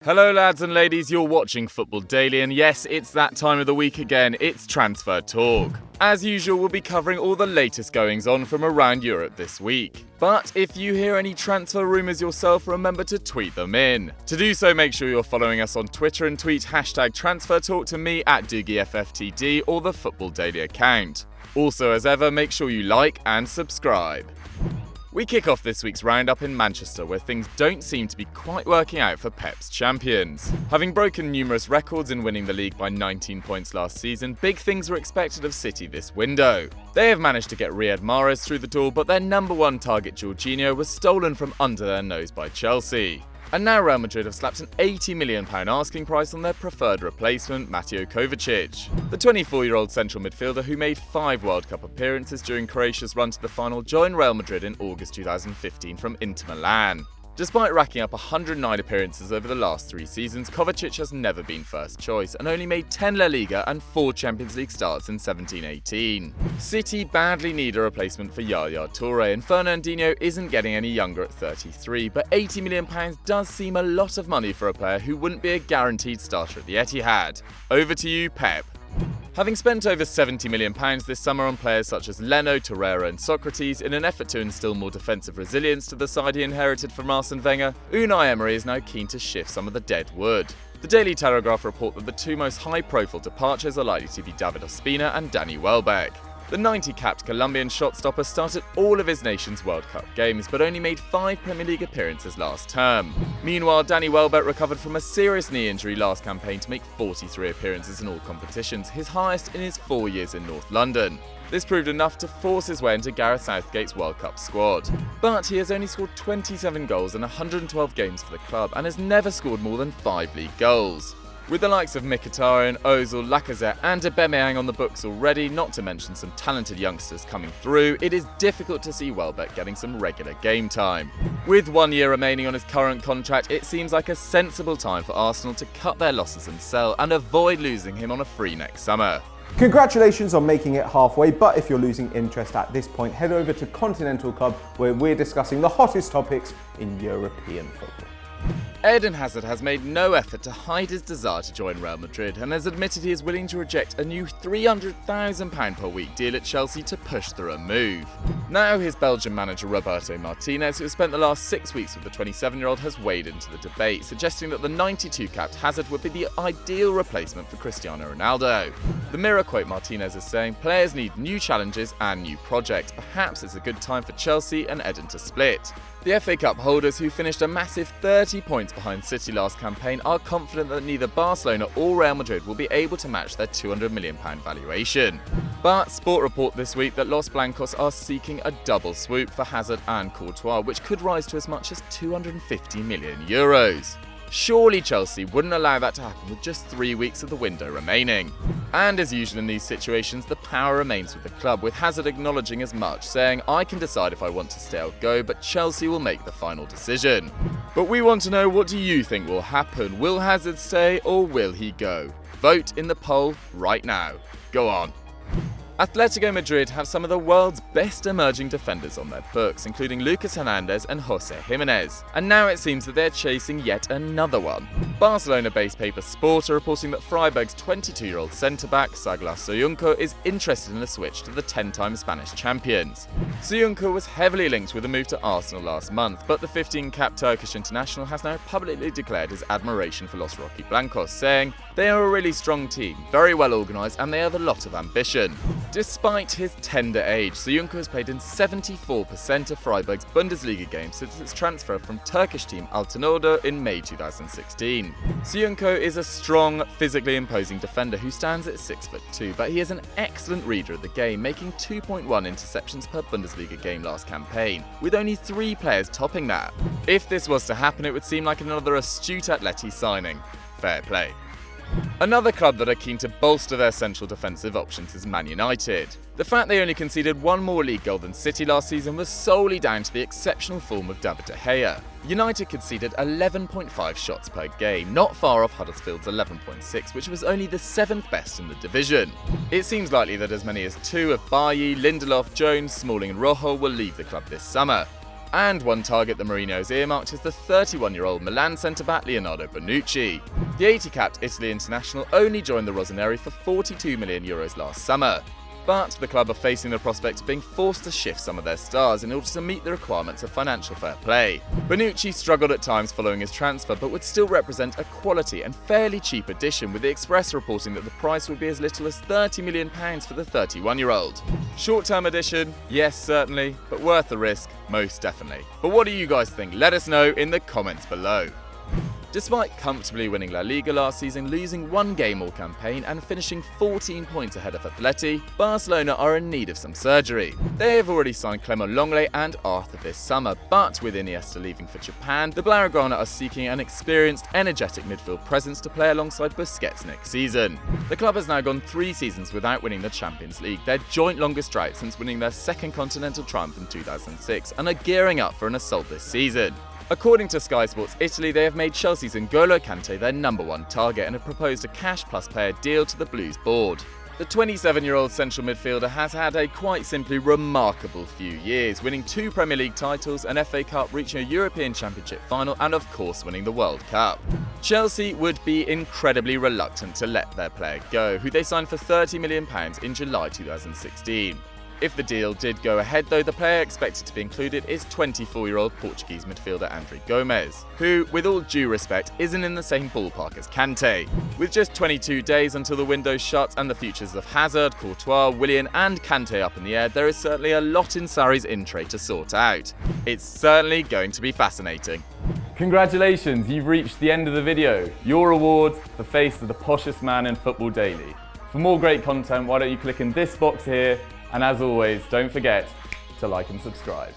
Hello lads and ladies, you're watching Football Daily, and yes, it's that time of the week again, it's Transfer Talk. As usual, we'll be covering all the latest goings on from around Europe this week. But if you hear any transfer rumours yourself, remember to tweet them in. To do so, make sure you're following us on Twitter and tweet #TransferTalk to me at DoogieFFTD or the Football Daily account. Also, as ever, make sure you like and subscribe. We kick off this week's roundup in Manchester, where things don't seem to be quite working out for Pep's champions. Having broken numerous records in winning the league by 19 points last season, big things were expected of City this window. They have managed to get Riyad Mahrez through the door, but their number one target, Jorginho, was stolen from under their nose by Chelsea. And now Real Madrid have slapped an £80 million asking price on their preferred replacement, Mateo Kovacic. The 24-year-old central midfielder, who made 5 World Cup appearances during Croatia's run to the final, joined Real Madrid in August 2015 from Inter Milan. Despite racking up 109 appearances over the last 3 seasons, Kovacic has never been first choice and only made 10 La Liga and 4 Champions League starts in 17-18. City badly need a replacement for Yaya Toure, and Fernandinho isn't getting any younger at 33, but £80 million does seem a lot of money for a player who wouldn't be a guaranteed starter at the Etihad. Over to you, Pep. Having spent over £70 million this summer on players such as Leno, Torreira and Socrates in an effort to instill more defensive resilience to the side he inherited from Arsene Wenger, Unai Emery is now keen to shift some of the dead wood. The Daily Telegraph report that the 2 most high-profile departures are likely to be David Ospina and Danny Welbeck. The 90-capped Colombian shot-stopper started all of his nation's World Cup games, but only made 5 Premier League appearances last term. Meanwhile, Danny Welbeck recovered from a serious knee injury last campaign to make 43 appearances in all competitions, his highest in his 4 years in North London. This proved enough to force his way into Gareth Southgate's World Cup squad. But he has only scored 27 goals in 112 games for the club and has never scored more than 5 league goals. With the likes of Mkhitaryan, Ozil, Lacazette and Aubameyang on the books already, not to mention some talented youngsters coming through, it is difficult to see Welbeck getting some regular game time. With 1 year remaining on his current contract, it seems like a sensible time for Arsenal to cut their losses and sell and avoid losing him on a free next summer. Congratulations on making it halfway, but if you're losing interest at this point, head over to Continental Club, where we're discussing the hottest topics in European football. Eden Hazard has made no effort to hide his desire to join Real Madrid and has admitted he is willing to reject a new £300,000 per week deal at Chelsea to push through a move. Now his Belgian manager Roberto Martinez, who has spent the last 6 weeks with the 27-year-old, has weighed into the debate, suggesting that the 92-capped Hazard would be the ideal replacement for Cristiano Ronaldo. The Mirror quote Martinez as saying, "Players need new challenges and new projects. Perhaps it's a good time for Chelsea and Eden to split." The FA Cup holders, who finished a massive 30 points behind City last campaign, are confident that neither Barcelona or Real Madrid will be able to match their £200 million valuation. But Sport report this week that Los Blancos are seeking a double swoop for Hazard and Courtois, which could rise to as much as €250 million. Surely Chelsea wouldn't allow that to happen with just 3 weeks of the window remaining. And as usual in these situations, the power remains with the club, with Hazard acknowledging as much, saying, "I can decide if I want to stay or go, but Chelsea will make the final decision." But we want to know, what do you think will happen? Will Hazard stay or will he go? Vote in the poll right now. Go on. Atletico Madrid have some of the world's best emerging defenders on their books, including Lucas Hernandez and Jose Jimenez. And now it seems that they're chasing yet another one. Barcelona-based paper Sport are reporting that Freiburg's 22-year-old centre-back, Saglar Soyuncu, is interested in a switch to the 10-time Spanish champions. Soyuncu was heavily linked with a move to Arsenal last month, but the 15-capped Turkish international has now publicly declared his admiration for Los Rojiblancos, saying, "They are a really strong team, very well organised, and they have a lot of ambition." Despite his tender age, Soyuncu has played in 74% of Freiburg's Bundesliga games since its transfer from Turkish team Altınordu in May 2016. Soyuncu is a strong, physically imposing defender who stands at 6'2", but he is an excellent reader of the game, making 2.1 interceptions per Bundesliga game last campaign, with only 3 players topping that. If this was to happen, it would seem like another astute Atleti signing. Fair play. Another club that are keen to bolster their central defensive options is Man United. The fact they only conceded 1 more league goal than City last season was solely down to the exceptional form of David De Gea. United conceded 11.5 shots per game, not far off Huddersfield's 11.6, which was only the 7th best in the division. It seems likely that as many as 2 of Bailly, Lindelof, Jones, Smalling and Rojo will leave the club this summer. And one target the Mourinho's earmarked is the 31-year-old Milan centre-back Leonardo Bonucci. The 80-capped Italy international only joined the Rossoneri for €42 million last summer. But the club are facing the prospect of being forced to shift some of their stars in order to meet the requirements of financial fair play. Bonucci struggled at times following his transfer, but would still represent a quality and fairly cheap addition, with the Express reporting that the price would be as little as £30 million for the 31-year-old. Short-term addition? Yes, certainly, but worth the risk? Most definitely. But what do you guys think? Let us know in the comments below. Despite comfortably winning La Liga last season, losing one game all campaign and finishing 14 points ahead of Atleti, Barcelona are in need of some surgery. They have already signed Clement Lenglet and Arthur this summer, but with Iniesta leaving for Japan, the Blaugrana are seeking an experienced, energetic midfield presence to play alongside Busquets next season. The club has now gone 3 seasons without winning the Champions League, their joint longest drought since winning their second continental triumph in 2006, and are gearing up for an assault this season. According to Sky Sports Italy, they have made Chelsea's N'Golo Kante their #1 target and have proposed a cash plus player deal to the Blues board. The 27-year-old central midfielder has had a quite simply remarkable few years, winning 2 Premier League titles, an FA Cup, reaching a European Championship final, and of course winning the World Cup. Chelsea would be incredibly reluctant to let their player go, who they signed for £30 million in July 2016. If the deal did go ahead though, the player expected to be included is 24-year-old Portuguese midfielder André Gomes, who, with all due respect, isn't in the same ballpark as Kante. With just 22 days until the window shuts and the futures of Hazard, Courtois, Willian and Kante up in the air, there is certainly a lot in Sarri's in-trade to sort out. It's certainly going to be fascinating. Congratulations, you've reached the end of the video. Your reward, the face of the poshest man in Football Daily. For more great content, why don't you click in this box here? And as always, don't forget to like and subscribe.